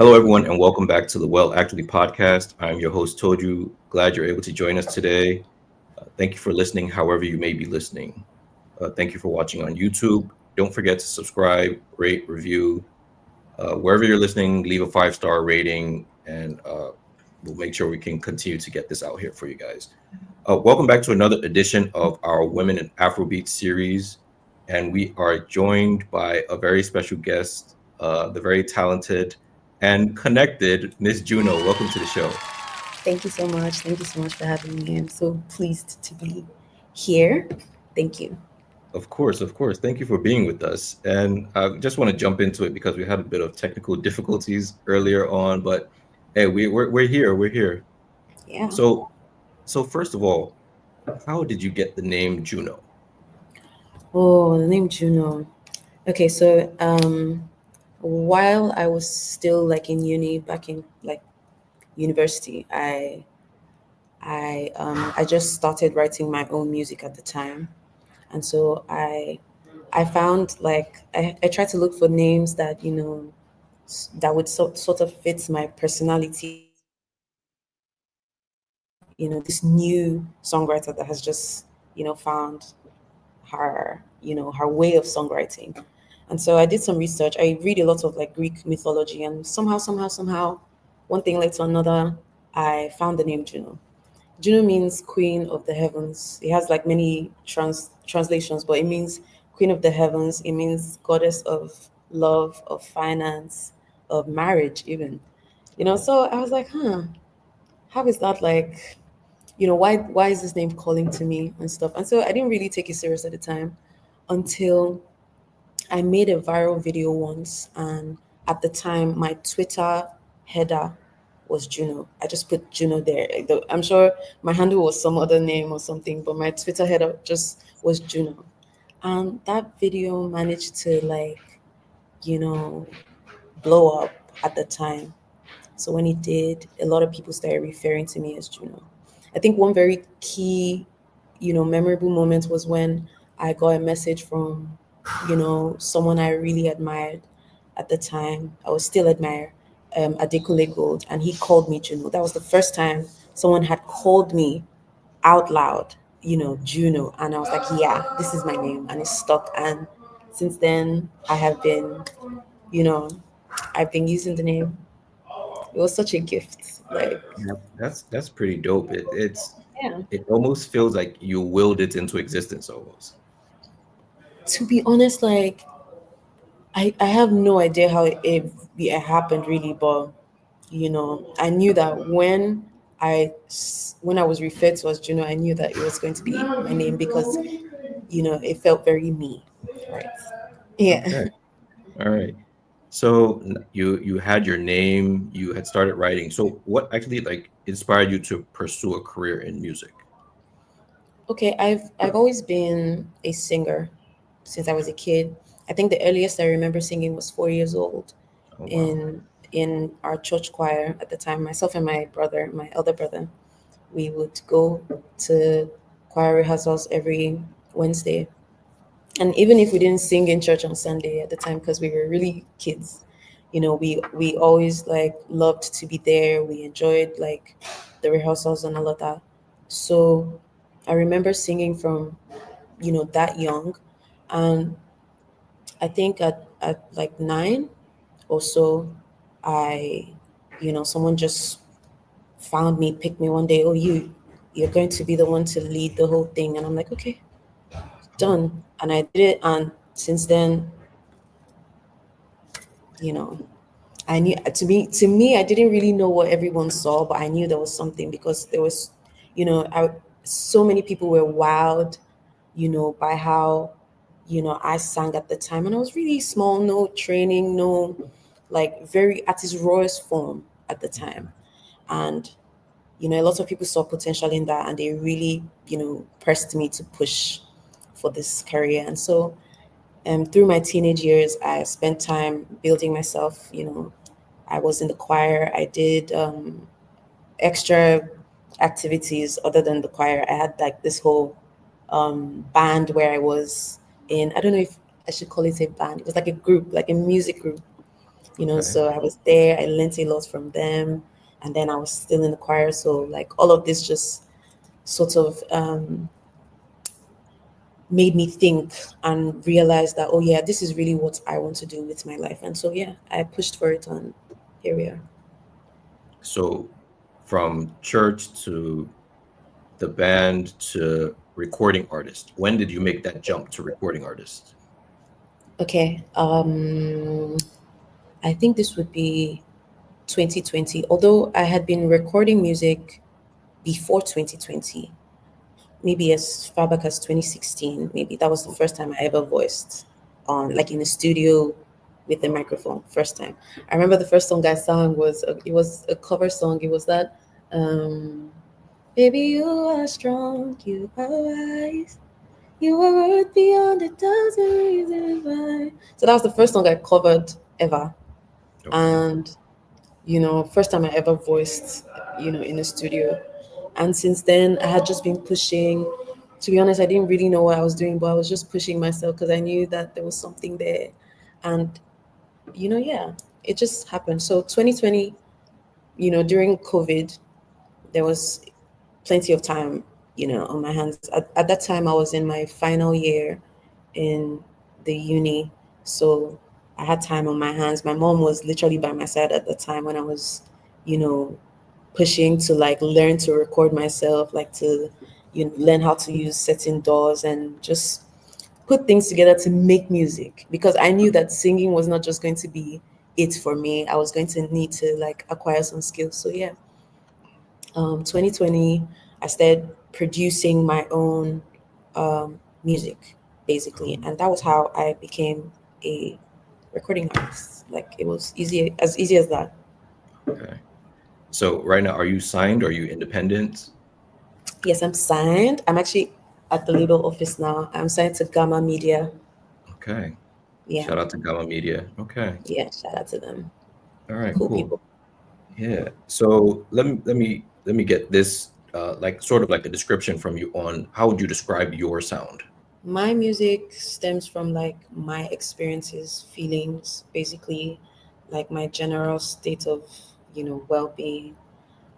Hello, everyone, and welcome back to the Well Actually podcast. I'm your host, Toju. Glad you're able to join us today. Thank you for listening, however, you may be listening. Thank you for watching on YouTube. Don't forget to subscribe, rate, review. Wherever you're listening, leave a 5-star rating, and we'll make sure we can continue to get this out here for you guys. Welcome back to another edition of our Women in Afrobeats series. And we are joined by a very special guest, the very talented and connected Miss Juno. Welcome to the show. Thank you so much. Thank you so much for having me. I'm so pleased to be here. Thank you. Of course, of course. Thank you for being with us. And I just want to jump into it because we had a bit of technical difficulties earlier on, but hey, we're here. We're here. Yeah. So first of all, how did you get the name Juno? Oh, the name Juno. Okay, so while I was still like in uni, back in like university, I just started writing my own music at the time, and so I found like I tried to look for names that that would sort of fit my personality this new songwriter that has just found her way of songwriting. And so I did some research. I read a lot of like Greek mythology, and somehow one thing led to another. I found the name Juno. Juno means queen of the heavens. It has like many translations, but it means queen of the heavens. It means goddess of love, of finance, of marriage even. So I was like, how is that like, why is this name calling to me and stuff? And so I didn't really take it serious at the time until I made a viral video once, and at the time my Twitter header was Juno. I just put Juno there. I'm sure my handle was some other name or something, but my Twitter header just was Juno. And that video managed to you know, blow up at the time. So when it did, a lot of people started referring to me as Juno. I think one very key, memorable moment was when I got a message from, someone I really admired at the time. I was still admire Adekule Gold, and he called me Juno. That was the first time someone had called me out loud, Juno, and I was like, yeah, this is my name, and it stuck. And since then, you know, I've been using the name. It was such a gift. Like, Yeah, that's pretty dope. yeah. It almost feels like you willed it into existence almost. To be honest, like I have no idea how it happened really, but I knew that when I was referred to as Juno, I knew that it was going to be my name because it felt very me, right? Yeah. Okay. All right. So you had your name, you had started writing. So what actually like inspired you to pursue a career in music? Okay, I've always been a singer since I was a kid. I think the earliest I remember singing was 4 years old Oh wow. in in our church choir at the time. Myself and my brother, my elder brother, we would go to choir rehearsals every Wednesday. And even if we didn't sing in church on Sunday at the time because we were really kids, we always like loved to be there. We enjoyed like the rehearsals and all of that. So I remember singing from that young, and I think at like 9 or so, I someone just found me, picked me one day. Oh, you're going to be the one to lead the whole thing, and I'm like, okay, done. And I did it, and since then, you know, I knew to me, I didn't really know what everyone saw, but I knew there was something because there was, so many people were wowed, by how, I sang at the time, and I was really small, no training, no, like very at its rawest form at the time, and a lot of people saw potential in that, and they really, pressed me to push for this career, and so through my teenage years, I spent time building myself. I was in the choir. I did extra activities other than the choir. I had like this whole band where I was in. I don't know if I should call it a band. It was like a group, like a music group. Okay. So I was there, I learned a lot from them, and then I was still in the choir. So like all of this just sort of made me think and realize that, oh yeah, this is really what I want to do with my life. And so yeah, I pushed for it, and here we are. So from church to the band to recording artist, when did you make that jump to recording artist? Okay. I think this would be 2020. Although I had been recording music before 2020, maybe as far back as 2016, maybe that was the first time I ever voiced on like in a studio with a microphone. First time. I remember the first song I sang it was a cover song. It was that um baby, you are strong, you are wise, you are worth beyond a dozen reasons why. So that was the first song I covered ever. Okay. And first time I ever voiced, in a studio. And since then, I had just been pushing. To be honest, I didn't really know what I was doing, but I was just pushing myself because I knew that there was something there. And, yeah, it just happened. So 2020, during COVID, there was plenty of time, on my hands. At that time, I was in my final year in the uni. So I had time on my hands. My mom was literally by my side at the time when I was, you know, pushing to like learn to record myself, like to learn how to use certain doors and just put things together to make music because I knew that singing was not just going to be it for me. I was going to need to like acquire some skills. So yeah, 2020, I started producing my own music, basically, Oh, and that was how I became a recording artist. Like it was easy as that. okay. So right now, are you signed? Are you independent? Yes, I'm signed. I'm actually at the label office now. I'm signed to Gamma Media. Okay. Yeah, Shout out to Gamma Media. Okay. yeah. Shout out to them. All right, Cool cool. people. Yeah. So let me get this like sort of like a description from you on how would you describe your sound? My music stems from like my experiences, feelings, basically, like my general state of well-being.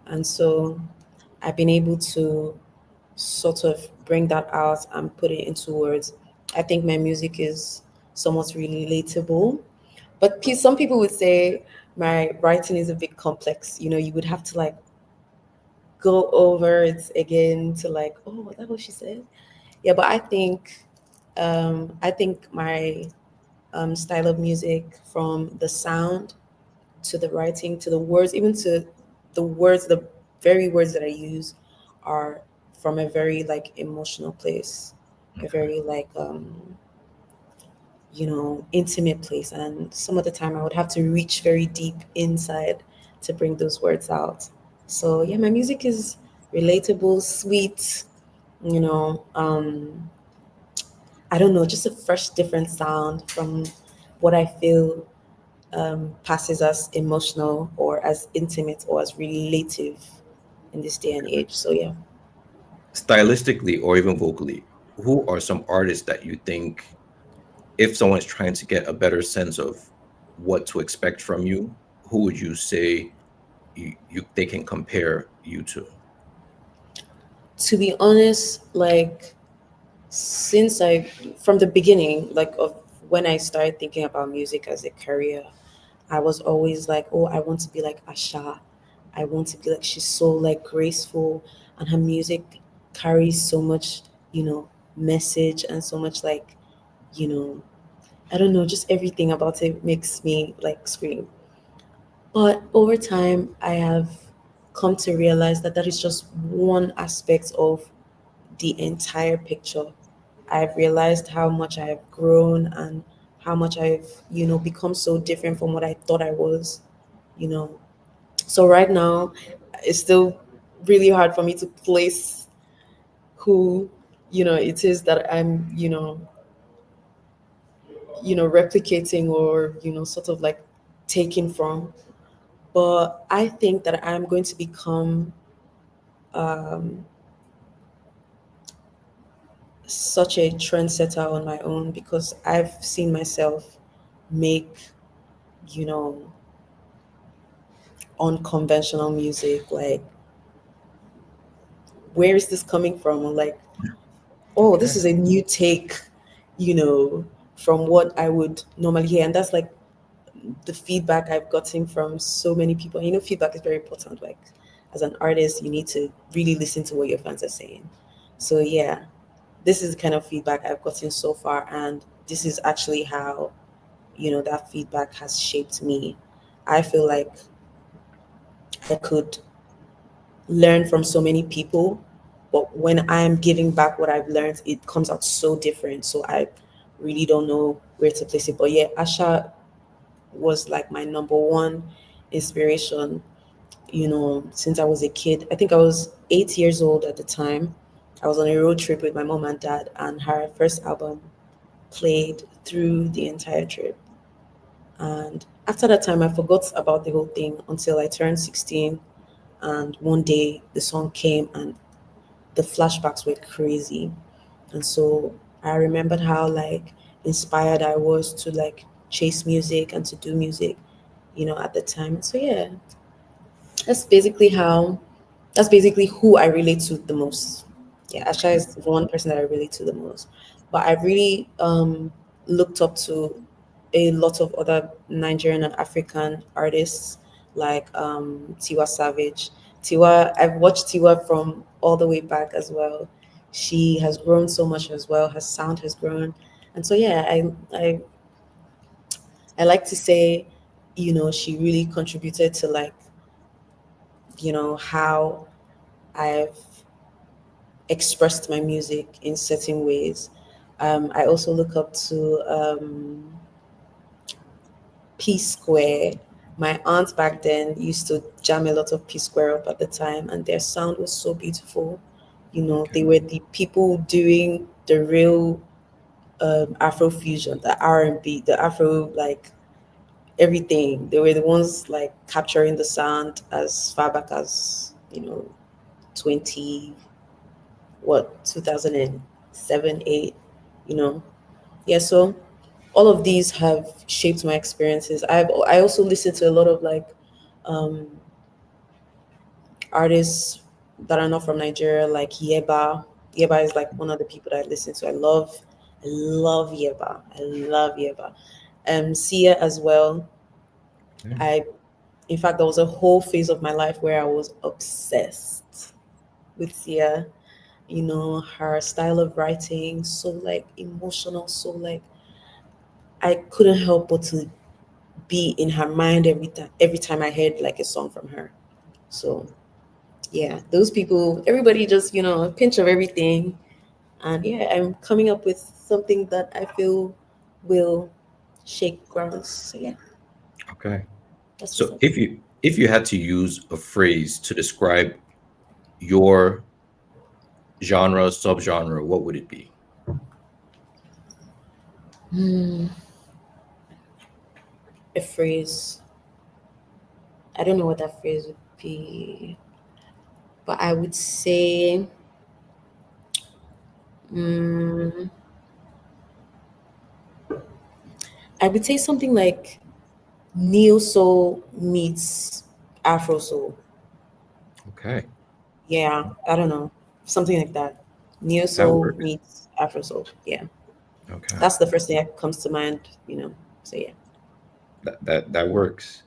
And so I've been able to sort of bring that out and put it into words. I think my music is somewhat relatable, but some people would say my writing is a bit complex. You would have to like go over it again to like, oh, was that what she said? Yeah, but I think my style of music, from the sound to the writing to the words, even to the words, the very words that I use are from a very like emotional place, a Okay. very like intimate place. And some of the time I would have to reach very deep inside to bring those words out. So yeah, my music is relatable, sweet, you know, um, I don't know, just a fresh, different sound from what I feel passes as emotional or as intimate or as relative in this day and age. So yeah, Stylistically or even vocally, who are some artists that you think if someone's trying to get a better sense of what to expect from you, who would you say you they can compare you to? to be honest, like since from the beginning, like of when I started thinking about music as a career, I was always like, oh, I want to be like Asha. I want to be like, she's so like graceful, and her music carries so much, message, and so much like, you know, I don't know, just everything about it makes me like scream. But over time, I have come to realize that that is just one aspect of the entire picture. I've realized how much I have grown and how much I've, become so different from what I thought I was, you know. So right now, it's still really hard for me to place who, it is that I'm, replicating or, sort of like taking from. But I think that I'm going to become um, such a trendsetter on my own because I've seen myself make you know, unconventional music. Like, where is this coming from? Or like, oh, this Okay. is a new take, you know, from what I would normally hear. And that's like the feedback I've gotten from so many people. You know, feedback is very important. Like, as an artist, you need to really listen to what your fans are saying. So yeah, this is the kind of feedback I've gotten so far, and this is actually how, that feedback has shaped me. I feel like I could learn from so many people, but when I'm giving back what I've learned, it comes out so different. So I really don't know where to place it. But yeah, Asha was like my number one inspiration, since I was a kid. I think I was 8 years old at the time. I was on a road trip with my mom and dad, and her first album played through the entire trip. And after that time, I forgot about the whole thing until I turned 16. And one day the song came, and the flashbacks were crazy. And so I remembered how like inspired I was to like chase music and to do music, at the time. So yeah, that's basically how that's basically who I relate to the most. Yeah, Asha is the one person that I relate to the most. But I really looked up to a lot of other Nigerian and African artists like Tiwa Savage. Tiwa, I've watched Tiwa from all the way back as well. She has grown so much as well. Her sound has grown, and so yeah, I like to say, she really contributed to like how I've expressed my music in certain ways. I also look up to P Square. My aunt back then used to jam a lot of P Square up at the time, and their sound was so beautiful. They Okay. were the people doing the real Afro fusion, the R&B, the Afro like everything. They were the ones like capturing the sound as far back as 20 2007, 8, you know. Yeah, so all of these have shaped my experiences. I also listen to a lot of like um artists that are not from Nigeria, like Yeba. Yeba is like one of the people that I listen to. I love Yeba. I love Yeba. Sia as well. Yeah. I In fact, there was a whole phase of my life where I was obsessed with Sia. Her style of writing, so like emotional, so like I couldn't help but to be in her mind every time I heard like a song from her. So yeah, those people, everybody just, a pinch of everything. And yeah, I'm coming up with something that I feel will shake grounds. So yeah, Okay. that's what's So up. if you had to use a phrase to describe your genre, subgenre, what would it be? Hmm, a phrase. I don't know what that phrase would be, but I would say, mm, I would say something like neo soul meets Afro soul. Okay. Yeah, I don't know, something like that. Neo That soul works. meets Afro soul. Yeah, Okay. that's the first thing that comes to mind. So yeah. That works.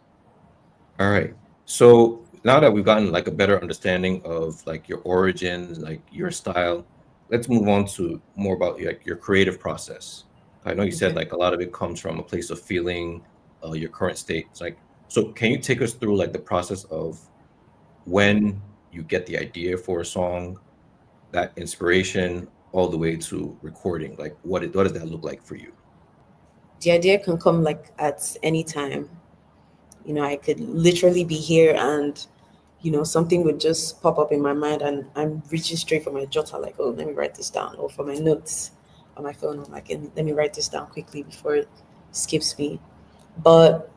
All right. So now that we've gotten like a better understanding of like your origins, like your style, let's move on to more about like your creative process. I know you said Okay. like a lot of it comes from a place of feeling, your current state. It's like, so can you take us through like the process of when you get the idea for a song, that inspiration, all the way to recording? Like, what does that look like for you? The idea can come like at any time. I could literally be here, and something would just pop up in my mind, and I'm reaching straight for my jotter, like, oh, let me write this down, or for my notes on my phone, I'm like, let me write this down quickly before it skips me. But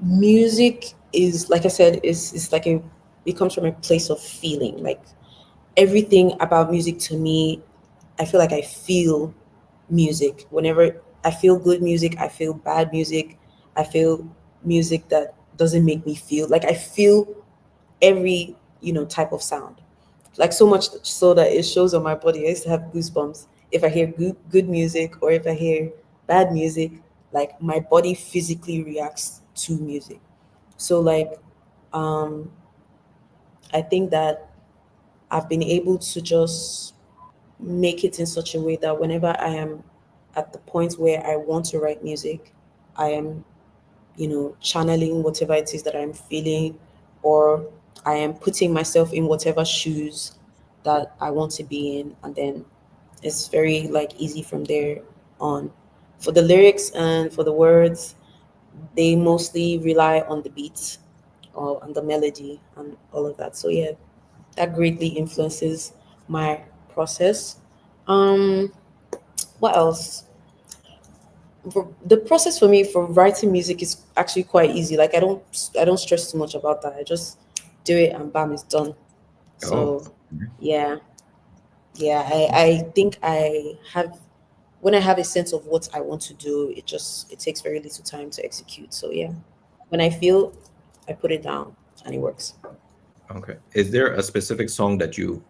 music is, like I said, is like it comes from a place of feeling. Like everything about music to me, I feel like I feel music. Whenever I feel good music, I feel bad music, I feel music that doesn't make me feel like I feel every, type of sound. Like so much so that it shows on my body. I used to have goosebumps if I hear good music or if I hear bad music. Like my body physically reacts to music. So like um I think that I've been able to just make it in such a way that whenever I am at the point where I want to write music, I am, channeling whatever it is that I'm feeling, or I am putting myself in whatever shoes that I want to be in. And then it's very like easy from there on. For the lyrics and for the words, they mostly rely on the beat or on the melody and all of that. So yeah, that greatly influences my process. Um, what else? The process for me for writing music is actually quite easy. Like I don't stress too much about that. I just do it and bam, it's done. Oh, So yeah, yeah. I think I have when I have a sense of what I want to do, it takes very little time to execute. So yeah, when I feel, I put it down and it works. okay. Is there a specific song that you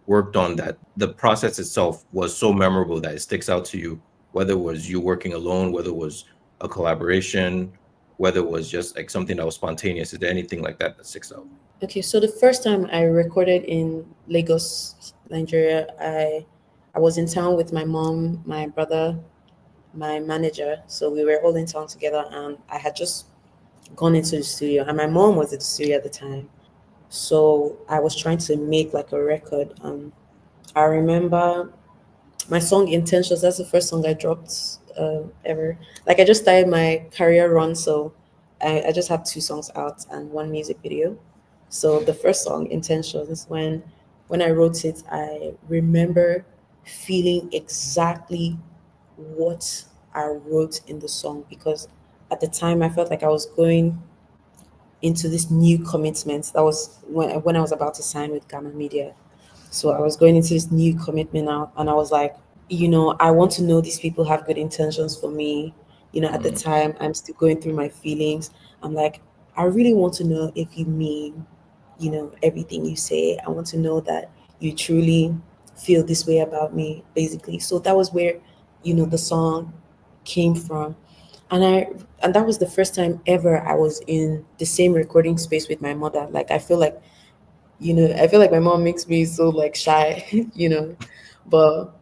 worked on that the process itself was so memorable that it sticks out to you, whether it was you working alone, whether it was a collaboration, whether it was just like something that was spontaneous? Is there anything like that that sticks out? Okay, so the first time I recorded in Lagos, Nigeria, I was in town with my mom, my brother, my manager. So we were all in town together, and I had just gone into the studio, and my mom was at the studio at the time. So I was trying to make like a record. I remember my song Intentions. That's the first song I dropped ever. Like I just started my career run, so I just have two songs out and one music video. So the first song Intentions, when I wrote it, I remember feeling exactly what I wrote in the song, because at the time I felt like I was going into this new commitment. That was when I was about to sign with Gamma Media. So I was going into this new commitment now, and I was like, I want to know these people have good intentions for me. At the Mm, time, I'm still going through my feelings. I'm like, I really want to know if you mean, everything you say. I want to know that you truly feel this way about me, basically. So that was where, the song came from. And that was the first time ever I was in the same recording space with my mother. Like I feel like my mom makes me so like shy, but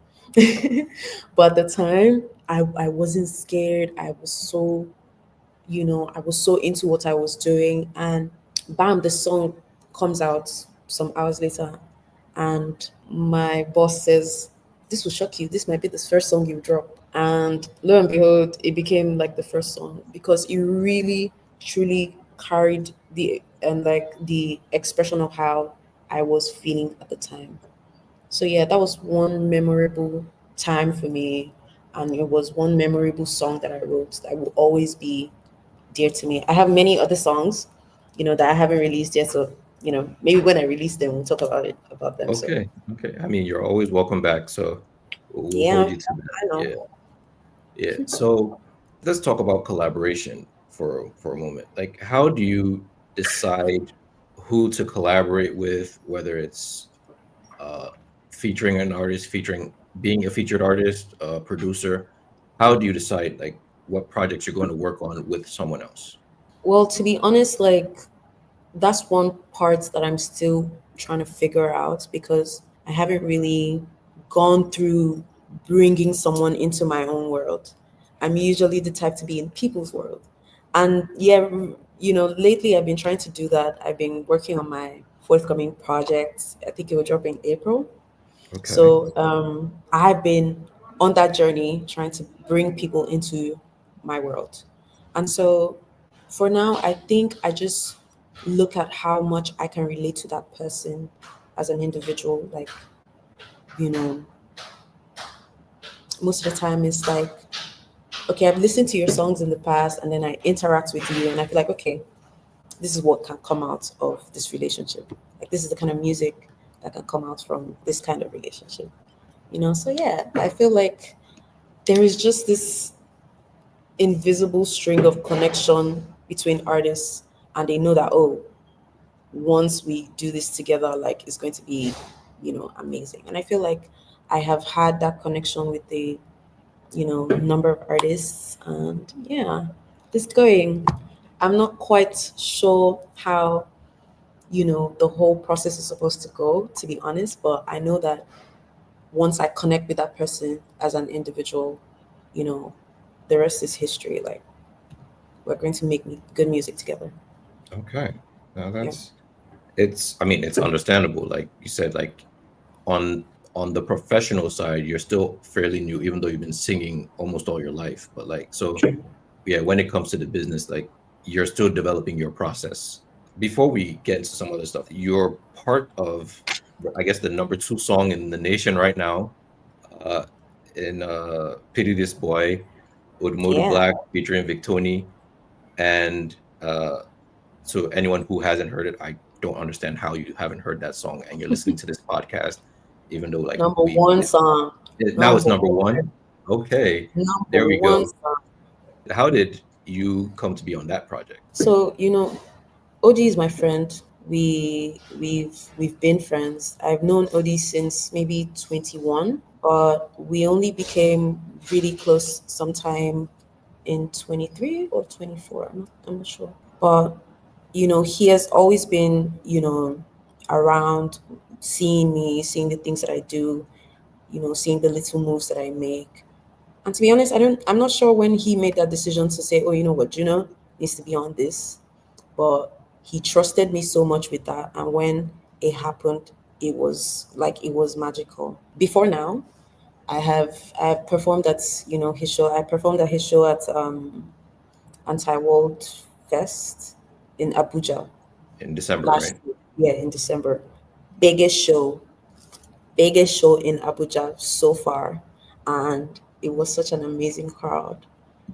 but at the time I wasn't scared. I was so into what I was doing, and bam, the song comes out some hours later, and my boss says, "This will shock you. This might be the first song you drop." And lo and behold, it became like the first song because it really truly carried the and like the expression of how I was feeling at the time. So yeah, that was one memorable time for me, and it was one memorable song that I wrote that will always be dear to me. I have many other songs, that I haven't released yet. So, maybe when I release them, we'll talk about them. So okay, okay. I mean, you're always welcome back, so we'll hold yeah, you to that. I know. Yeah, yeah. So let's talk about collaboration for a moment. Like, how do you decide who to collaborate with, whether it's uh, featuring an artist, featuring being a featured artist, producer? How do you decide like what projects you're going to work on with someone else? Well, to be honest, like that's one part that I'm still trying to figure out because I haven't really gone through bringing someone into my own world. I'm usually the type to be in people's world. And yeah, lately I've been trying to do that. I've been working on my forthcoming projects. I think it will drop in April. Okay. So I've been on that journey trying to bring people into my world. And so for now, I think I just look at how much I can relate to that person as an individual. Like, you know, most of the time it's like, okay, I've listened to your songs in the past and then I interact with you and I feel like, okay, this is what can come out of this relationship. Like, this is the kind of music that can come out from this kind of relationship. So yeah, I feel like there is just this invisible string of connection between artists, and they know that, oh, once we do this together, like it's going to be, amazing. And I feel like I have had that connection with the, number of artists, and yeah, it's going. I'm not quite sure how, the whole process is supposed to go, to be honest, but I know that once I connect with that person as an individual, you know, the rest is history. Like, we're going to make good music together. Okay. Now Yeah. that's it's I mean, it's understandable. Like you said, like on on the professional side, you're still fairly new, even though you've been singing almost all your life. But like so True. yeah, when it comes to the business, like you're still developing your process. Before we get into some other stuff, you're part of I guess the number two song in the nation right now, uh in Pity This Boy with Modu Yeah. Black featuring Victoni. And to anyone who hasn't heard it, I don't understand how you haven't heard that song and you're listening to this podcast, even though like Number one song. now it's Number number one. one. Okay, Number there we one go. song. How did you come to be on that project? So, OG is my friend. We've been friends. I've known OD since maybe 21, but we only became really close sometime in 23 or 24. I'm not sure. But he has always been, around, seeing me, seeing the things that I do, seeing the little moves that I make. And to be honest, I'm not sure when he made that decision to say, oh, you know what, Juno needs to be on this. But he trusted me so much with that. And when it happened, it was magical. Before now, I've performed at, his show. I performed at his show at Anti World Fest in Abuja In December, last right? year. Yeah, in December. Biggest show, biggest show in Abuja so far. And it was such an amazing crowd.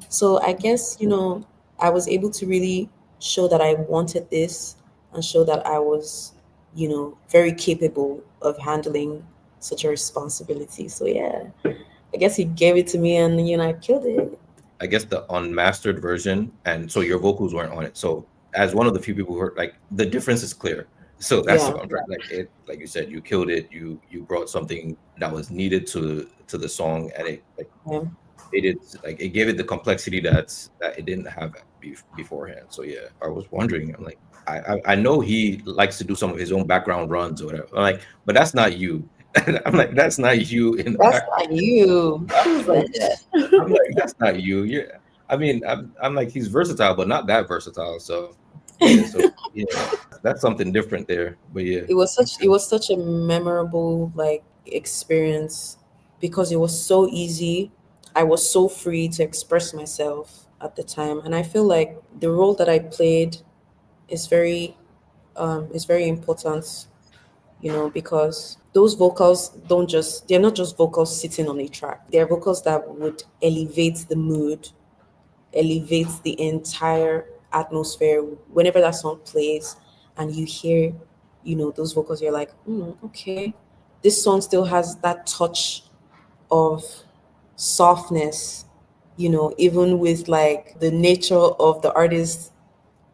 So I guess, I was able to really show that I wanted this and show that I was, very capable of handling such a responsibility. So yeah, I guess he gave it to me and, I killed it. I guess the unmastered version, and so your vocals weren't on it. So as one of the few people who heard, like the difference is clear. So that's Yeah. what I'm trying. Like it, like you said, you killed it. You brought something that was needed to the song, and it like Yeah. made it like it gave it the complexity that it didn't have beforehand. So yeah, I was wondering. I'm like, I know he likes to do some of his own background runs or whatever. I'm like, but that's not you. I'm like, that's not you in the That's background. not you. I was like, I'm Yeah. like, that's not you. Yeah, I mean, I'm like, he's versatile, but not that versatile. So yeah, that's something different there. But yeah, It was such a memorable like experience because it was so easy. I was so free to express myself at the time, and I feel like the role that I played is very important, because those vocals they're not just vocals sitting on a track. They're vocals that would elevate the mood, elevates the entire atmosphere whenever that song plays and you hear, those vocals, you're like, okay, this song still has that touch of softness, even with like the nature of the artist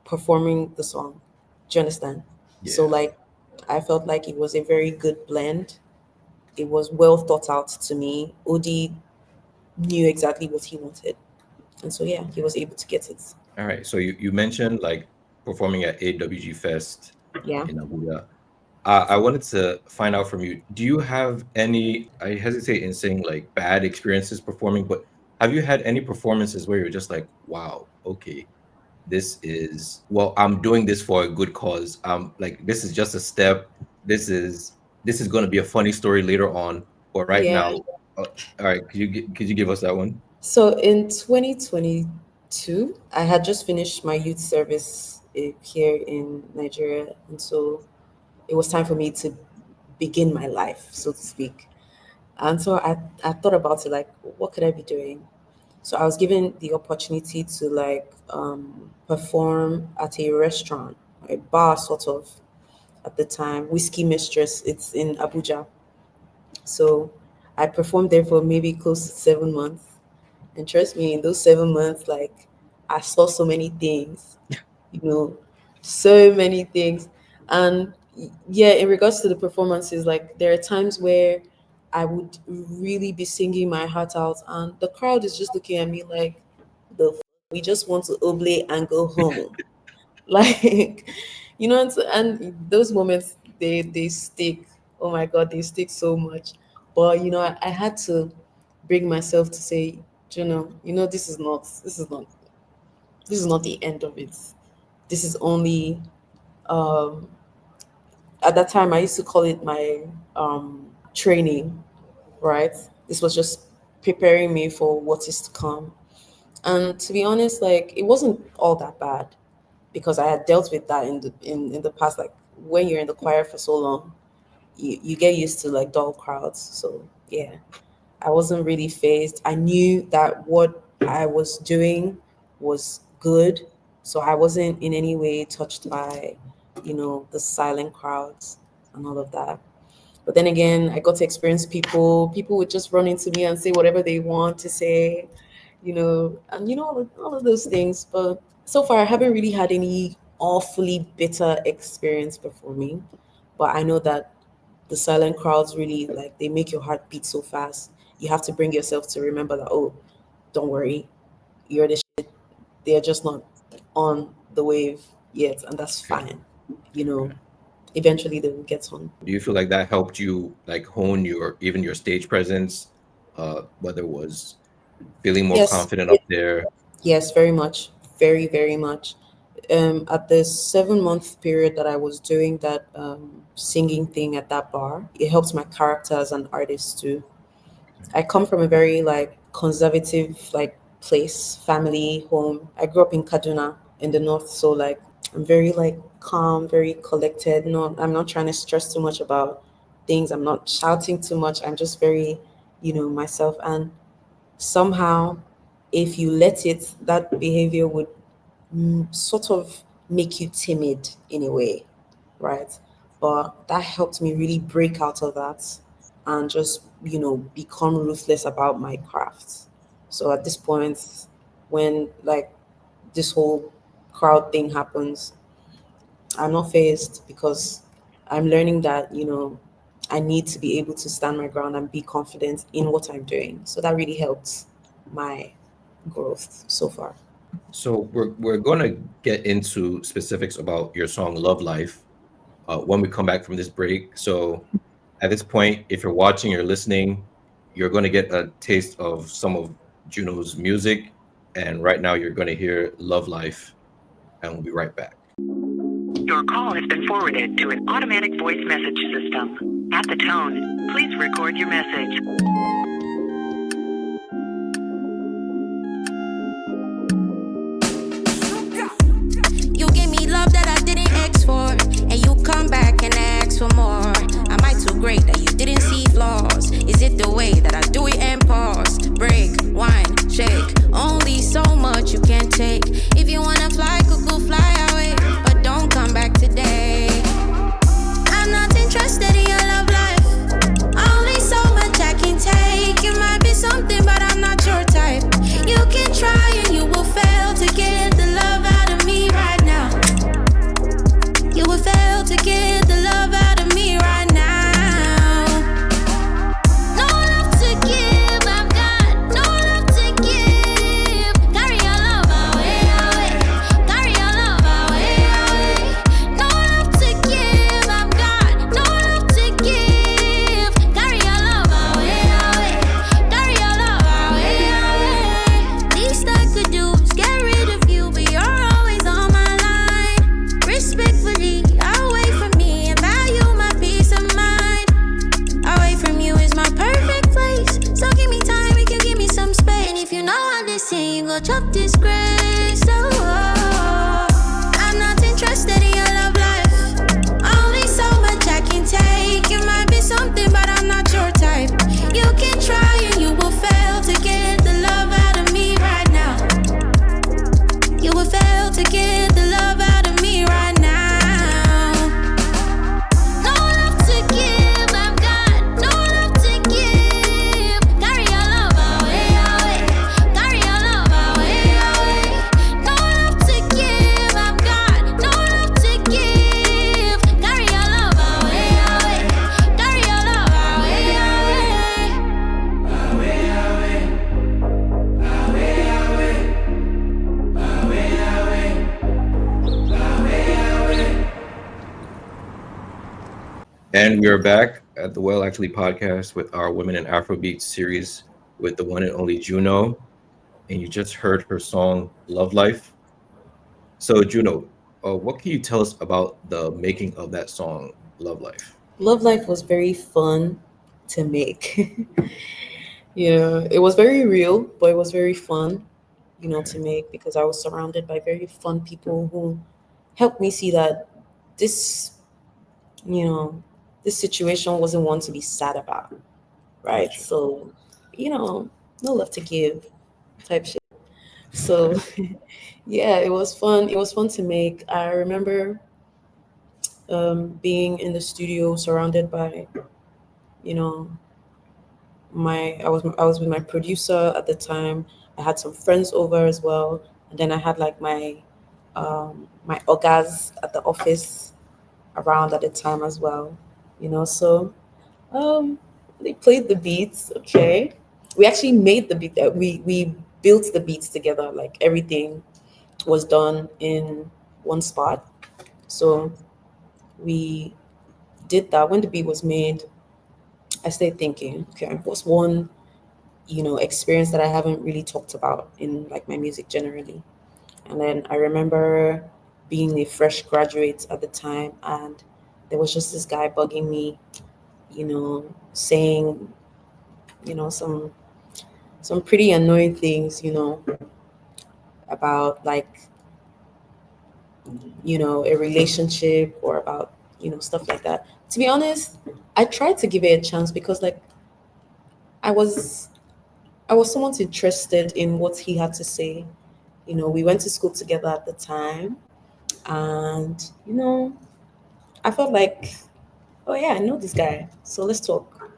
performing the song. Do you understand? So yeah. like I felt like it was a very good blend. It was well thought out to me. Odi knew exactly what he wanted. And so yeah, he was able to get it. All right. So you mentioned like performing at AWG Fest Yeah. in Abuja. I wanted to find out from you. Do you have any? I hesitate in saying like bad experiences performing, but have you had any performances where you're just like, wow, okay, this is well, I'm doing this for a good cause. Like this is just a step. This is this is going to be a funny story later on, but right Yeah. now, all right. Could you give us that one? So in 2022, I had just finished my youth service here in Nigeria. And so it was time for me to begin my life, so to speak. And so I thought about it like, what could I be doing? So I was given the opportunity to like perform at a restaurant, a bar sort of at the time, Whiskey Mistress. It's in Abuja. So I performed there for maybe close to 7 months. And trust me, in those 7 months, like I saw so many things, you know, so many things. And yeah, in regards to the performances, like there are times where I would really be singing my heart out, and the crowd is just looking at me like, we just want to oblate and go home. Like, and those moments, they stick. Oh my God, they stick so much. But I had to bring myself to say, Juno, this is not the end of it. This is only um at that time I used to call it my training, right? This was just preparing me for what is to come. And to be honest, like it wasn't all that bad because I had dealt with that in the past. Like when you're in the choir for so long, you get used to like dull crowds. So yeah, I wasn't really phased. I knew that what I was doing was good. So I wasn't in any way touched by, the silent crowds and all of that. But then again, I got to experience people would just run into me and say whatever they want to say, and all of those things. But so far, I haven't really had any awfully bitter experience performing. But I know that the silent crowds really like they make your heart beat so fast. You have to bring yourself to remember that, oh, don't worry, you're the shit. They're just not on the wave yet, and that's Okay. fine. You know, eventually they will get on. Do you feel like that helped you like hone your even your stage presence, whether it was feeling more Yes, confident up there? yes, very much, very, very much. At the 7 month period that I was doing that singing thing at that bar, it helped my character as an artist too. I come from a very like conservative like place, family, home. I grew up in Kaduna in the north, so like I'm very like calm, very collected. No, I'm not trying to stress too much about things. I'm not shouting too much. I'm just very, myself. And somehow, if you let it, that behavior would sort of make you timid in a way, right? But that helped me really break out of that and just, become ruthless about my craft. So at this point, when like this whole crowd thing happens, I'm not phased because I'm learning that, I need to be able to stand my ground and be confident in what I'm doing. So that really helped my growth so far. So we're going to get into specifics about your song "Love Life" when we come back from this break. So at this point, if you're watching or listening, you're going to get a taste of some of Juno's music, and right now you're going to hear "Love Life," and we'll be right back. Your call has been forwarded to an automatic voice message system. At the tone, please record your message. You gave me love that I didn't ask for, and you come back and ask for more. Am I too great that you didn't see flaws? Is it the way that I do it and pause? Break, wine, shake. Only so much you can take. If you wanna fly, cuckoo, fly away, but don't come back today. I'm not interested in your love life. Only so much I can take. You might be something, but I'm not your type. You can try and you will fail to get the love out of me right now. You will fail to get the love out of me right now. No love to give, I've got no love to give. Carry your love away, away. Carry your love away, away. No love to give, I've got no love to give. Carry your love away, away. Carry your love away, away. Least I could do is get rid of you, but you're always on my line. Respectfully, away from me and value my peace of mind. Away from you is my perfect place. So give me time, you can give me some space. And if you know I listen, you go chop this grace. I'm not interested in your love life. Only so much I can take. You might be something, but I'm not your type. You can try and you will fail to get the love out of me right now. You will fail to get the love out of me right now. No love to give, I've got no love to give. Carry your love away, away. Carry your love away, away. And we are back at the Well Actually podcast with our Women in Afrobeats series with the one and only Juno. And you just heard her song Love Life. So, Juno, what can you tell us about the making of that song, Love Life? Love Life was very fun to make. Yeah, it was very real, but it was very fun, to Okay. make because I was surrounded by very fun people who helped me see that this, you know, this situation wasn't one to be sad about, right? Got you. So, you know, no love to give type shit. So, yeah, it was fun. It was fun to make. I remember being in the studio surrounded by, you know, I was with my producer at the time. I had some friends over as well, and then I had like my ogas at the office around at the time as well. So um, they played the beats. Okay, we actually made the beat. We built the beats together. Like everything was done in one spot. So we did that. When the beat was made, I stayed thinking, okay, what's one experience that I haven't really talked about in like my music generally. And then I remember being a fresh graduate at the time, and there was just this guy bugging me, saying, some pretty annoying things, about like, a relationship or about, stuff like that. To be honest, I tried to give it a chance because like I was I was somewhat interested in what he had to say. We went to school together at the time, and I felt like, oh yeah, I know this guy, so let's talk.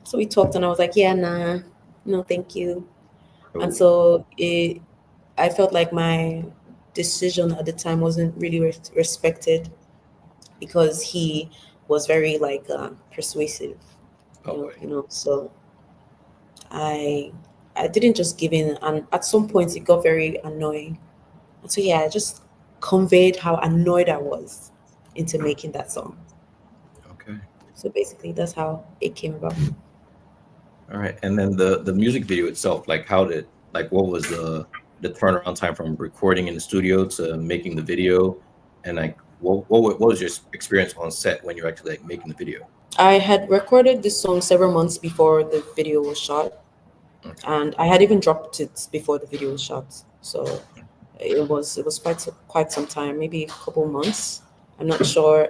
So we talked, and I was like, yeah, nah, no, thank you. And Oh, so I felt like my decision at the time wasn't really respected because he was very like persuasive, okay. So I I didn't just give in, and at some point it got very annoying. And so yeah, I just conveyed how annoyed I was into making that song. Okay. So basically, that's how it came about. All right. And then the music video itself, like how did like what was the turnaround time from recording in the studio to making the video, and like what was your experience on set when you're actually like making the video? I had recorded this song several months before the video was shot, Okay. and I had even dropped it before the video was shot. So it was quite some time, maybe a couple months. I'm not sure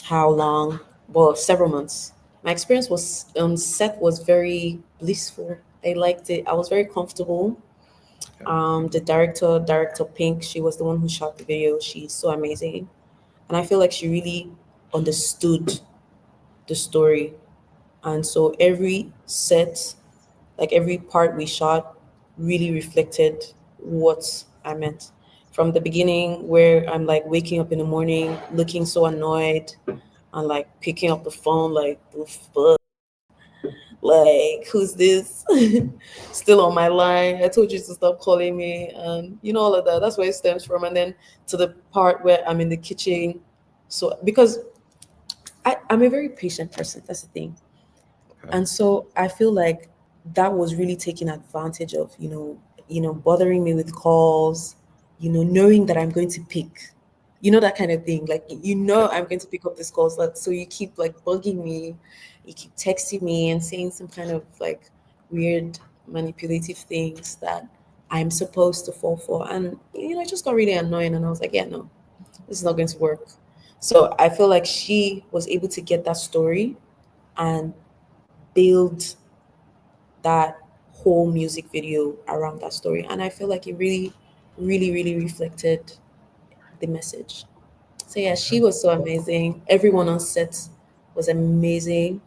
how long. Well, several months. My experience was on set was very blissful. I liked it. I was very comfortable. Okay. The director Pink, she was the one who shot the video. She's so amazing, and I feel like she really understood the story. And so every set, like every part we shot, really reflected what I meant. From the beginning, where I'm like waking up in the morning, looking so annoyed, and like picking up the phone, like, "The fuck? Like, who's this?" Still on my line. I told you to stop calling me, and all of that. That's where it stems from. And then to the part where I'm in the kitchen. So because I'm a very patient person, that's the thing. Okay. And so I feel like that was really taken advantage of, bothering me with calls, knowing that I'm going to pick, that kind of thing. Like, Yeah. I'm going to pick up this calls. Like, so you keep like bugging me, you keep texting me and saying some kind of like weird manipulative things that I'm supposed to fall for. And, it just got really annoying. And I was like, yeah, no, this is not going to work. So I feel like she was able to get that story and build that whole music video around that story. And I feel like it really, really, really reflected the message. So yeah, Okay. she was so amazing. Everyone on set was amazing.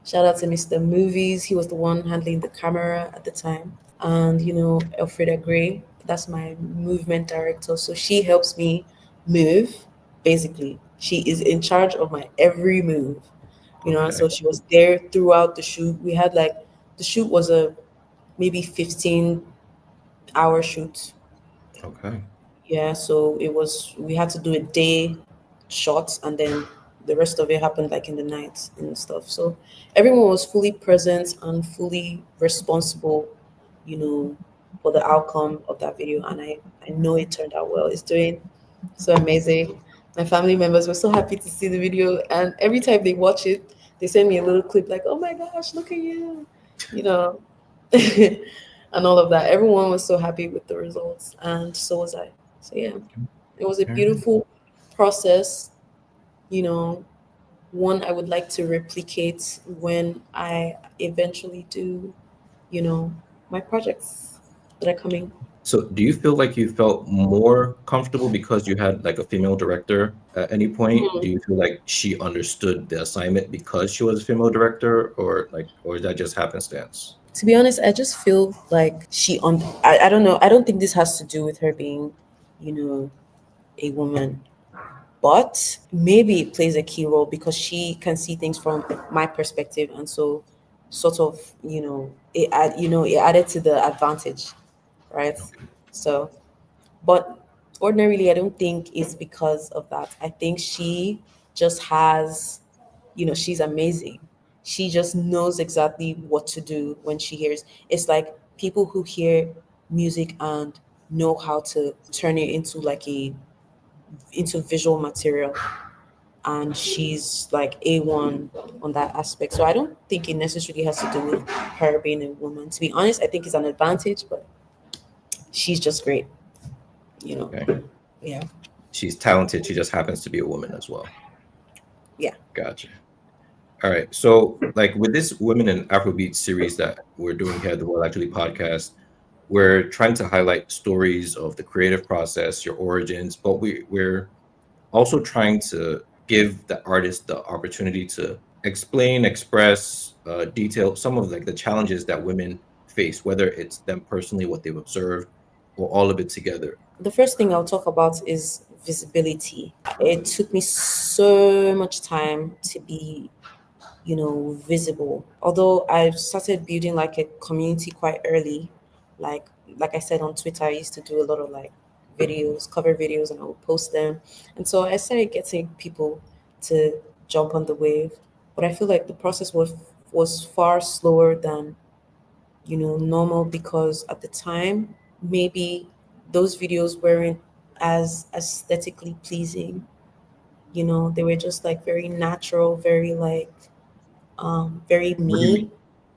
Shout out to Mr. Movies. He was the one handling the camera at the time. And Elfreda Gray, that's my movement director. So she helps me move, basically. She is in charge of my every move. And Okay. so she was there throughout the shoot. We had like the shoot was a maybe 15-hour shoot. Okay. Yeah, so we had to do a day shot and then the rest of it happened like in the night and stuff. So everyone was fully present and fully responsible, you know, for the outcome of that video. And I know it turned out well. It's doing so amazing. My family members were so happy to see the video, and every time they watch it, they send me a little clip like, "Oh my gosh, look at you," you know, and all of that. Everyone was so happy with the results, and so was I. So yeah, it was a Okay. beautiful process, you know, one I would like to replicate when I eventually do, you know, my projects that are coming. So do you feel like you felt more comfortable because you had like a female director at any point? Do you feel like she understood the assignment because she was a female director, or like, or is that just happenstance? To be honest, I just feel like I don't know. I don't think this has to do with her being, you know, a woman, but maybe it plays a key role because she can see things from my perspective, and so sort of, it added to the advantage, right? Okay. So, but ordinarily, I don't think it's because of that. I think she just has, she's amazing. She just knows exactly what to do when she hears. It's like people who hear music and know how to turn it into into visual material, and she's like A1 on that aspect. So I don't think it necessarily has to do with her being a woman. To be honest, I think it's an advantage, but she's just great, you know. Okay. Yeah. She's talented. She just happens to be a woman as well. Yeah. Gotcha. All right. So, like with this Women in Afrobeat series that we're doing here at the Well Actually podcast, we're trying to highlight stories of the creative process, your origins, but we're also trying to give the artist the opportunity to explain, express, detail some of like the challenges that women face, whether it's them personally, what they've observed, or all of it together. The first thing I'll talk about is visibility. It took me so much time to be, visible. Although I started building like a community quite early, like like I said on Twitter, I used to do a lot of like videos, cover videos, and I would post them. And so I started getting people to jump on the wave. But I feel like the process was far slower than, normal, because at the time maybe those videos weren't as aesthetically pleasing. They were just like very natural, very like very What do you mean? me.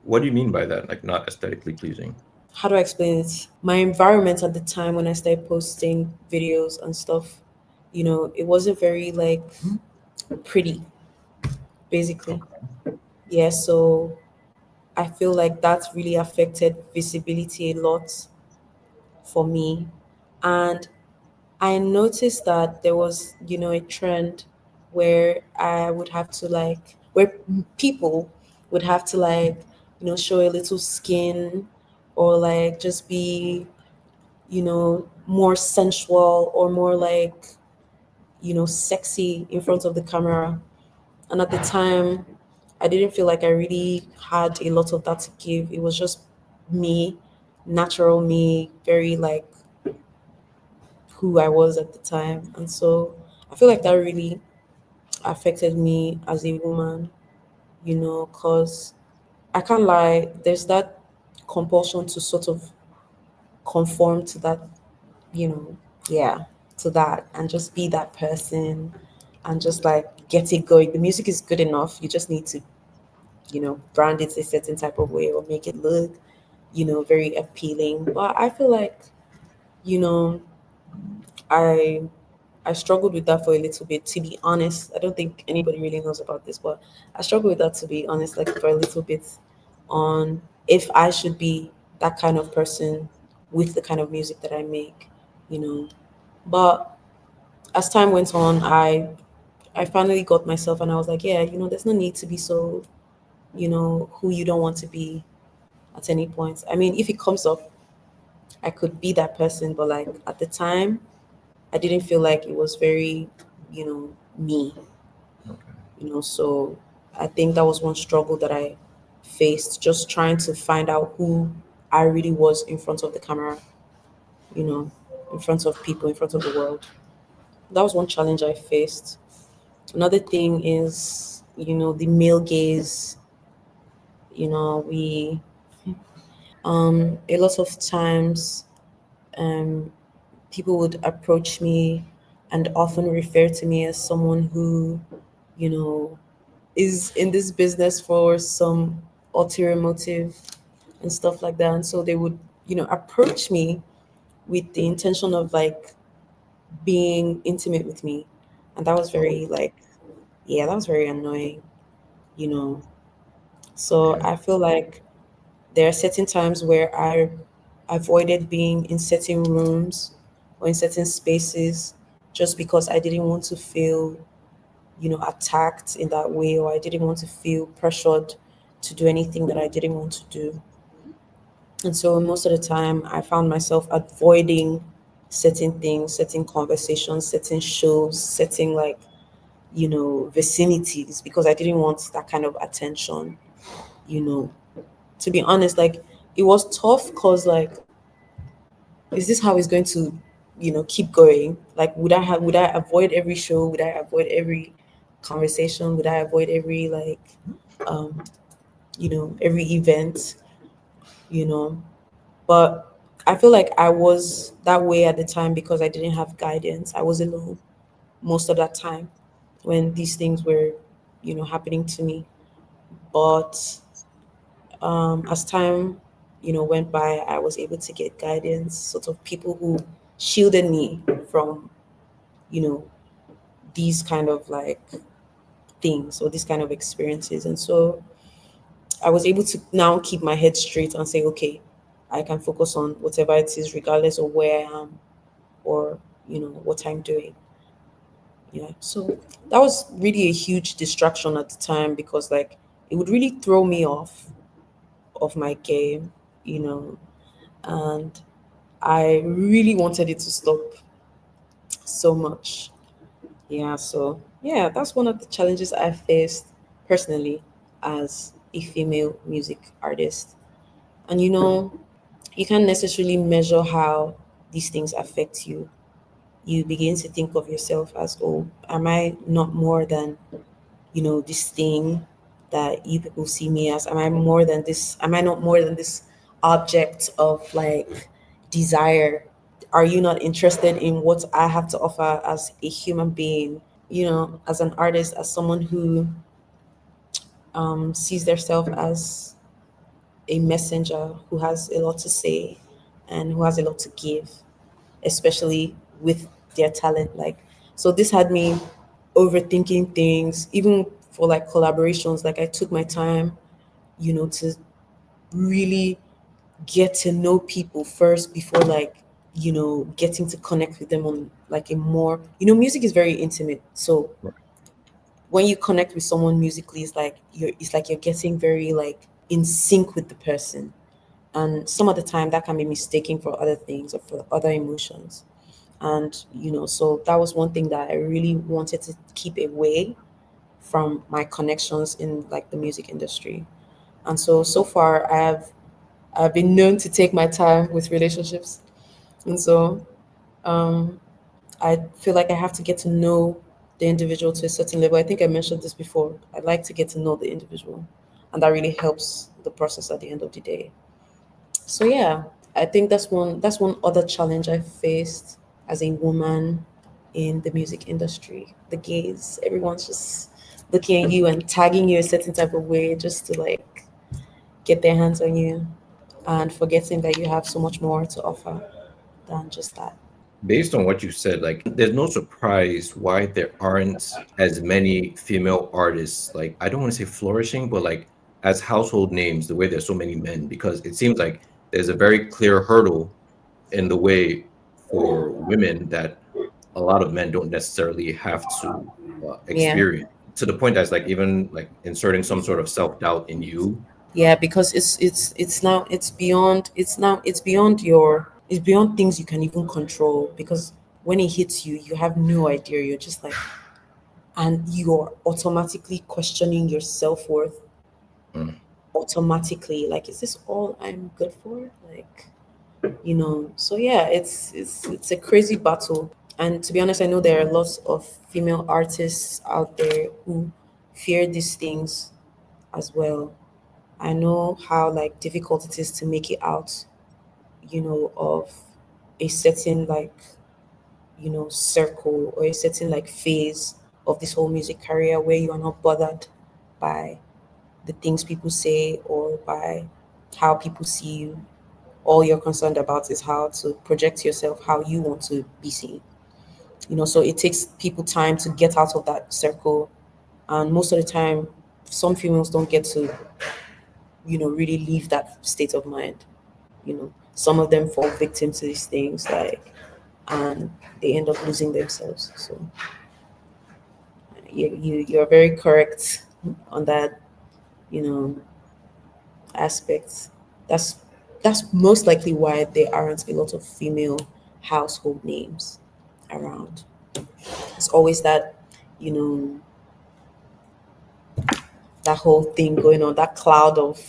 What do you mean by that? Like not aesthetically pleasing? How do I explain it? My environment at the time when I started posting videos and stuff, it wasn't very like pretty, basically. Okay. Yeah, so I feel like that really affected visibility a lot for me. And I noticed that there was, a trend where I would have to like, where people would have to like, show a little skin, or like just be, more sensual, or more like, sexy in front of the camera. And at the time, I didn't feel like I really had a lot of that to give. It was just me, natural me, very like who I was at the time. And so I feel like that really affected me as a woman, because I can't lie, there's that compulsion to sort of conform to that, you know, yeah, to that, and just be that person, and just like get it going. The music is good enough. You just need to, brand it a certain type of way, or make it look, very appealing. But I feel like, you know, I I struggled with that for a little bit, to be honest. I don't think anybody really knows about this, but I struggled with that, to be honest, like for a little bit, on if I should be that kind of person with the kind of music that I make, you know. But as time went on, I finally got myself, and I was like, yeah, there's no need to be so, who you don't want to be at any point. I mean, if it comes up, I could be that person, but like at the time, I didn't feel like it was very, me, Okay. So I think that was one struggle that I faced, just trying to find out who I really was in front of the camera, you know, in front of people, in front of the world. That was one challenge I faced. Another thing is, the male gaze. We a lot of times, um, people would approach me and often refer to me as someone who, you know, is in this business for some ulterior motive and stuff like that. And so they would, approach me with the intention of like being intimate with me. And that was Oh, very like, yeah, that was very annoying, you know. So yeah. I feel like there are certain times where I avoided being in certain rooms or in certain spaces just because I didn't want to feel, attacked in that way, or I didn't want to feel pressured to do anything that I didn't want to do. And so most of the time, I found myself avoiding certain things, certain conversations, certain shows, certain like, vicinities because I didn't want that kind of attention, you know. To be honest, like it was tough because like, is this how it's going to, keep going? Like, would I avoid every show? Would I avoid every conversation? Would I avoid every like, um, every event? You know, but I feel like I was that way at the time because I didn't have guidance. I was alone most of that time when these things were, happening to me. But as time, went by, I was able to get guidance, sort of people who shielded me from, you know, these kind of like things or these kind of experiences. And so I was able to now keep my head straight and say, okay, I can focus on whatever it is, regardless of where I am or, what I'm doing. Yeah. So that was really a huge distraction at the time because like it would really throw me off of my game, you know, and I really wanted it to stop so much. Yeah, so yeah, that's one of the challenges I faced personally as a female music artist. And you can't necessarily measure how these things affect you. You begin to think of yourself as, oh, am I not more than, this thing that you people see me as? Am I more than this? Am I not more than this object of like desire? Are you not interested in what I have to offer as a human being? As an artist, as someone who sees themselves as a messenger who has a lot to say and who has a lot to give, especially with their talent. Like, so this had me overthinking things, even for like collaborations. Like, I took my time, to really get to know people first before like, getting to connect with them on like a more, music is very intimate. So Right. when you connect with someone musically, it's like you're getting very like in sync with the person. And some of the time that can be mistaken for other things or for other emotions. And so that was one thing that I really wanted to keep away from my connections in like the music industry. And so far I've been known to take my time with relationships. And so um I feel like I have to get to know the individual to a certain level. I think I mentioned this before. I like to get to know the individual, and that really helps the process at the end of the day. So yeah, I think that's one other challenge I faced as a woman in the music industry. The gays, everyone's just looking at you and tagging you a certain type of way just to like get their hands on you and forgetting that you have so much more to offer than just that. Based on what you said, like there's no surprise why there aren't as many female artists, like I don't want to say flourishing, but like as household names, the way there's so many men, because it seems like there's a very clear hurdle in the way for women that a lot of men don't necessarily have to Yeah. experience, to the point that's like even like inserting some sort of self-doubt in you. Yeah, because it's beyond things you can even control, because when it hits you, you have no idea. You're just like, and you're automatically questioning your self-worth Mm. automatically. Like, is this all I'm good for? Like, so yeah, it's a crazy battle. And to be honest, I know there are lots of female artists out there who fear these things as well. I know how like difficult it is to make it out, of a certain like, circle or a certain like phase of this whole music career where you are not bothered by the things people say or by how people see you. All you're concerned about is how to project yourself, how you want to be seen. So it takes people time to get out of that circle. And most of the time, some females don't get to, really leave that state of mind. Some of them fall victim to these things, like, and they end up losing themselves. So you're very correct on that, you know, aspect. That's that's most likely why there aren't a lot of female household names around. It's always that, you know, that whole thing going on, that cloud of,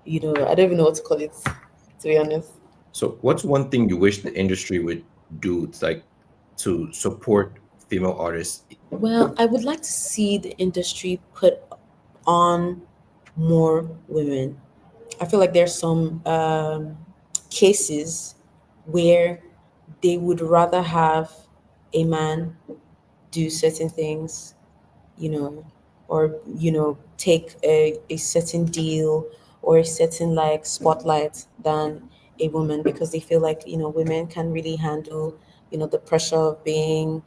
I don't even know what to call it, to be honest. So, what's one thing you wish the industry would do, like, to support female artists? Well, I would like to see the industry put on more women. I feel like there's some cases where they would rather have a man do certain things, you know, or take a certain deal or a certain like spotlight than a woman, because they feel like women can really handle the pressure of being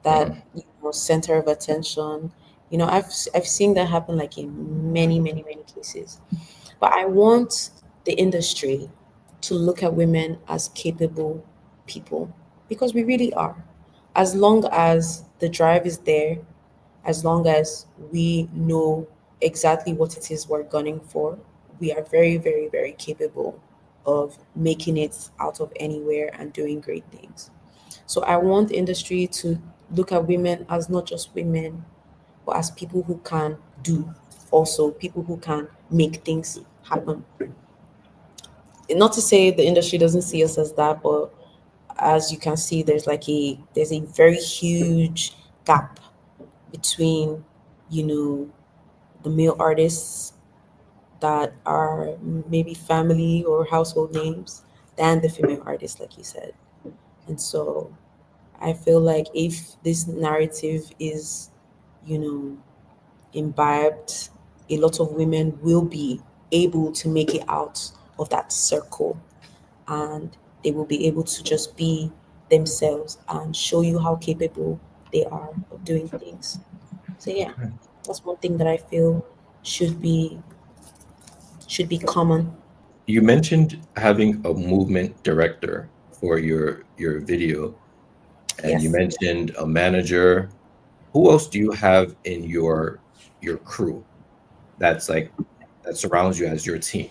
that Mhm. center of attention. I've seen that happen like in many many many cases. But I want the industry to look at women as capable people, because we really are. As long as the drive is there, as long as we know exactly what it is we're gunning for, we are very, very, very capable of making it out of anywhere and doing great things. So I want the industry to look at women as not just women, but as people who can do, also people who can make things happen. Not to say the industry doesn't see us as that, but as you can see, there's a very huge gap between, you know, the male artists that are maybe family or household names than the female artists, like you said. And so I feel like if this narrative is, you know, imbibed, a lot of women will be able to make it out of that circle, and they will be able to just be themselves and show you how capable they are of doing things. So yeah, that's one thing that I feel should be should be common. You mentioned having a movement director for your video, and you Yes. mentioned a manager. Who else do you have in your crew that's like that surrounds you as your team?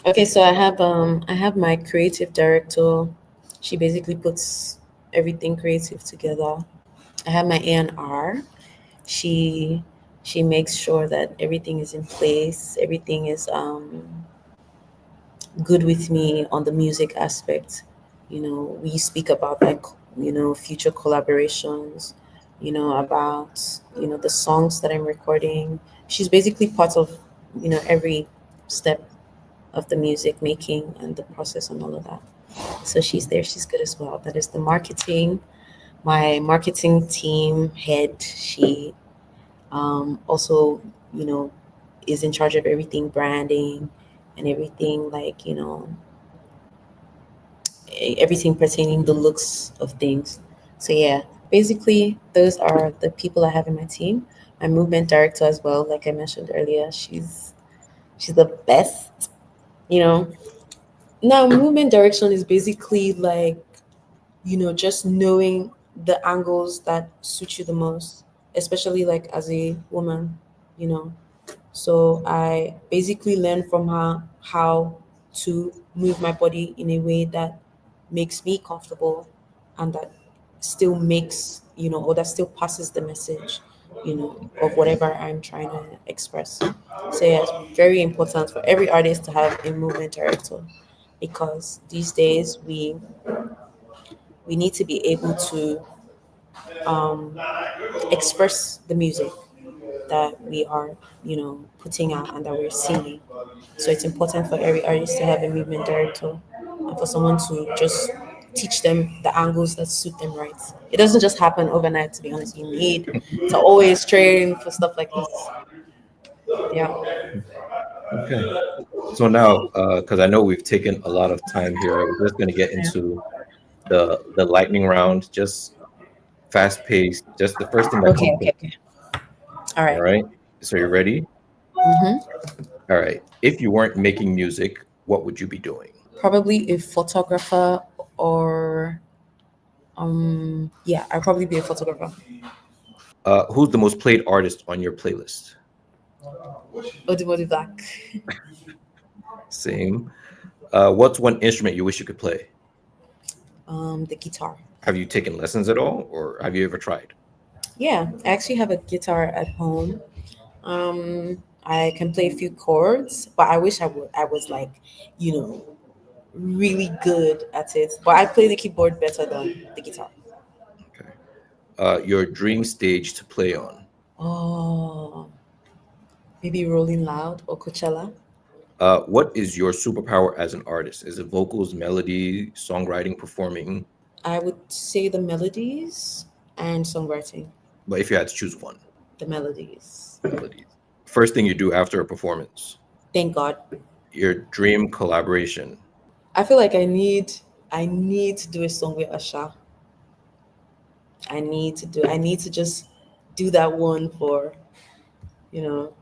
Okay, so I have my creative director. She basically puts everything creative together. I have my A&R. She she makes sure that everything is in place. Everything is good with me on the music aspect. We speak about like, future collaborations, about, the songs that I'm recording. She's basically part of, every step of the music making and the process and all of that. So she's there, she's good as well. That is the marketing. My marketing team head, she also, you know, is in charge of everything branding and everything like, everything pertaining the looks of things. So yeah, basically those are the people I have in my team. My movement director as well, like I mentioned earlier, she's the best. You know, now movement direction is basically like, just knowing the angles that suit you the most, especially like as a woman, you know. So I basically learn from her how to move my body in a way that makes me comfortable and that still makes, or that still passes the message, of whatever I'm trying to express. So yeah, it's very important for every artist to have a movement director, because these days we need to be able to um, express the music that we are, putting out and that we're singing. So it's important for every artist to have a movement director and for someone to just teach them the angles that suit them right. It doesn't just happen overnight, to be honest. You need to always train for stuff like this. Yeah. Okay. So now, because I know we've taken a lot of time here, we're just going to get Yeah. into the lightning round, just fast paced, just the first thing that Okay, comes to okay, okay. All all right. right. So you're ready? Mm-hmm. All right. If you weren't making music, what would you be doing? Probably a photographer or yeah, I'll probably be a photographer. Who's the most played artist on your playlist? Odibody Black. Same. What's one instrument you wish you could play? The guitar. Have you taken lessons at all, or have you ever tried? Yeah, I actually have a guitar at home. I can play a few chords, but I wish I was like, you know, really good at it. But I play the keyboard better than the guitar. Okay. Your dream stage to play on? Oh, maybe Rolling Loud or Coachella. What is your superpower as an artist? Is it vocals, melody, songwriting, performing? I would say the melodies and songwriting. But if you had to choose one, The melodies. melodies. First thing you do after a performance? Thank God. Your dream collaboration? I feel like I need to do a song with Asha. I need to just do that one you know,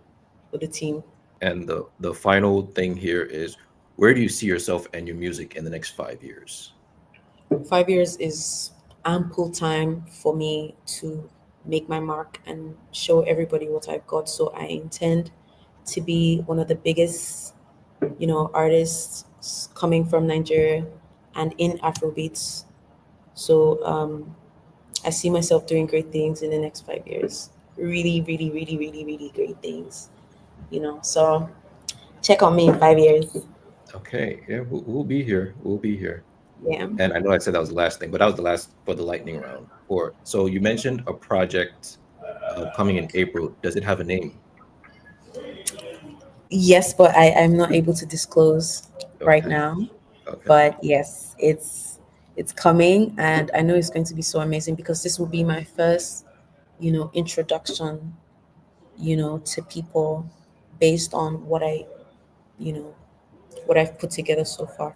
for the team. And the final thing here is, where do you see yourself and your music in the next 5 years? 5 years is ample time for me to make my mark and show everybody what I've got. So I intend to be one of the biggest, artists coming from Nigeria and in Afrobeats. So I see myself doing great things in the next 5 years. Really, really, really, really, really great things. So check on me in 5 years. Okay, yeah, we'll be here. We'll be here. Yeah. And I know I said that was the last thing, but that was the last for the lightning round. Or so you mentioned a project coming in April. Does it have a name? Yes, but I'm not able to disclose right Okay, now. okay, But yes, it's coming, and I know it's going to be so amazing because this will be my first, introduction, to people based on you know, what I've put together so far.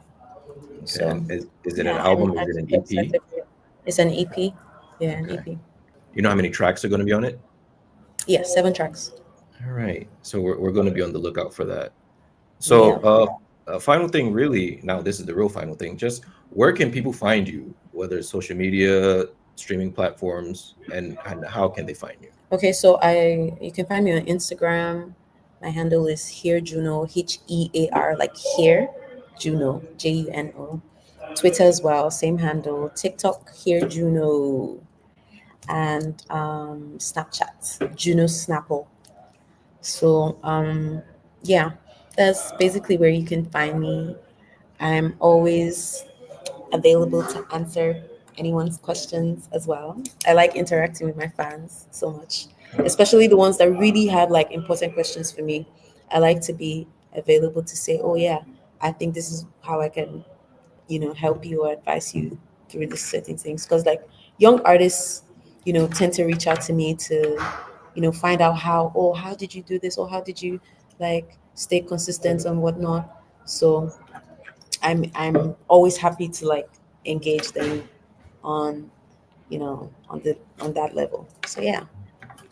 okay. So And is it an yeah, I'm album? Is I'm it an super EP? excited for it. It's an EP. Yeah, an Okay. EP. You know how many tracks are going to be on it? Yeah, 7 tracks. All right. So we're going to be on the lookout for that. So, Yeah. final thing, really. Now, this is the real final thing. Just where can people find you, whether it's social media, streaming platforms, and how can they find you? Okay, so I you can find me on Instagram. My handle is here Juno, HEAR, like here Juno, JUNO. Twitter as well, same handle. TikTok here Juno, and Snapchat Juno Snapple. So yeah, that's basically where you can find me. I'm always available to answer anyone's questions as well. I like interacting with my fans so much, especially the ones that really have like important questions for me. I like to be available to say, "Oh yeah, I think this is how I can, help you or advise you through these certain things." Because like young artists, tend to reach out to me to, find out how did you do this or how did you like stay consistent and whatnot. So I'm always happy to like engage them on on that level. So yeah.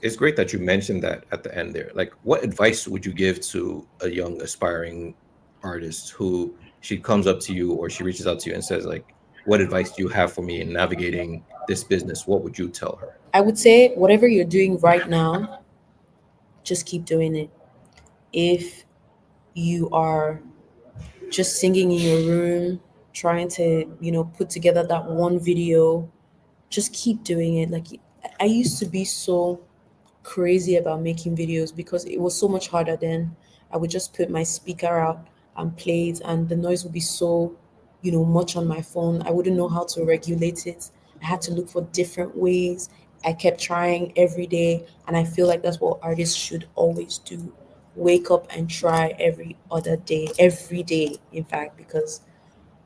It's great that you mentioned that at the end there. Like, what advice would you give to a young aspiring artist who she comes up to you or she reaches out to you and says, like, what advice do you have for me in navigating this business? What would you tell her? I would say whatever you're doing right now, just keep doing it. If you are just singing in your room, trying to, put together that one video, just keep doing it. Like I used to be so crazy about making videos because it was so much harder then. I would just put my speaker out and play it, and the noise would be so, much on my phone. I wouldn't know how to regulate it. I had to look for different ways. I kept trying every day, and I feel like that's what artists should always do. Wake up and try every other day, every day, in fact, because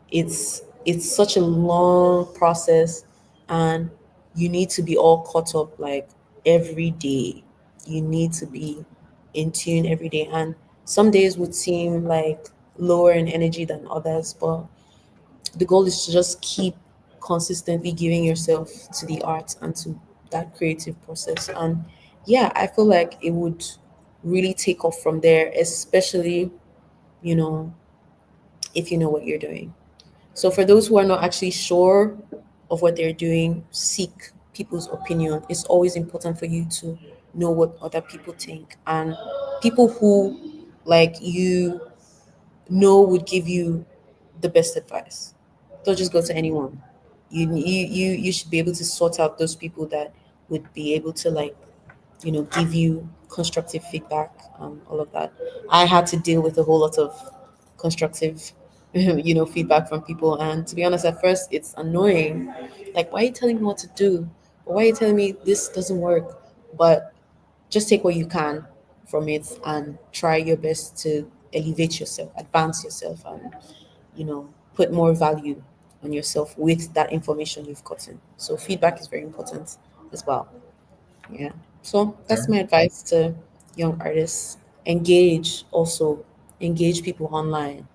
it's such a long process, and you need to be all caught up like every day. You need to be in tune every day, and some days would seem like lower in energy than others, but the goal is to just keep consistently giving yourself to the art and to that creative process. And yeah, I feel like it would really take off from there, especially you know if you know what you're doing. So for those who are not actually sure of what they're doing, seek people's opinion. It's always important for you to know what other people think, and people who like you know would give you the best advice. Don't just go to anyone. You should be able to sort out those people that would be able to like give you constructive feedback and all of that. I had to deal with a whole lot of constructive feedback from people, and to be honest, at first it's annoying. Like, why are you telling me what to do? Or why are you telling me this doesn't work? But just take what you can from it and try your best to elevate yourself, advance yourself, and put more value on yourself with that information you've gotten. So feedback is very important as well. Yeah. So that's my advice to young artists. Engage also, engage people online,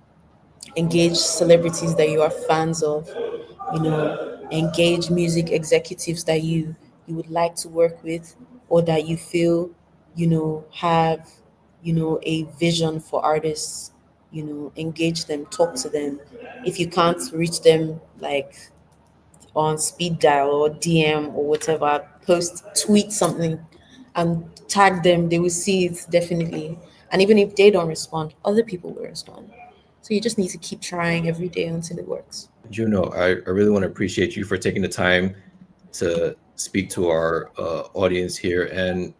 engage celebrities that you are fans of, engage music executives that you would like to work with, or that you feel, have, a vision for artists, engage them, talk to them. If you can't reach them like on speed dial or DM or whatever, post, tweet something and tag them. They will see it definitely. And even if they don't respond, other people will respond. So you just need to keep trying every day until it works. Juno, I really want to appreciate you for taking the time to speak to our audience here, and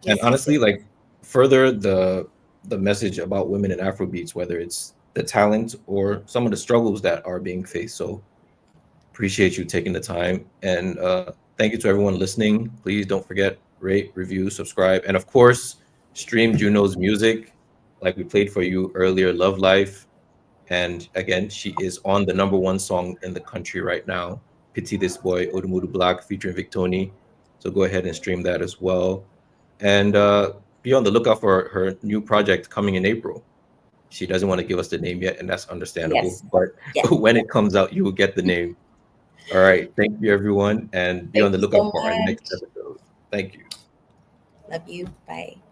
Yes, yes, honestly, yes. like further the message about women in Afrobeats, whether it's the talent or some of the struggles that are being faced. So appreciate you taking the time, and thank you to everyone listening. Please don't forget, rate, review, subscribe, and of course stream Juno's music like we played for you earlier, Love Life. And again, she is on the number one song in the country right now, Pity This Boy, Odumudu Black featuring Victoni. So go ahead and stream that as well. And be on the lookout for her new project coming in April. She doesn't want to give us the name yet, and that's understandable. Yes. But Yes. when it comes out, you will get the name. All right. Thank you, everyone. And be on Thank the you lookout so for our next much. episode. Thank you. Love you. Bye.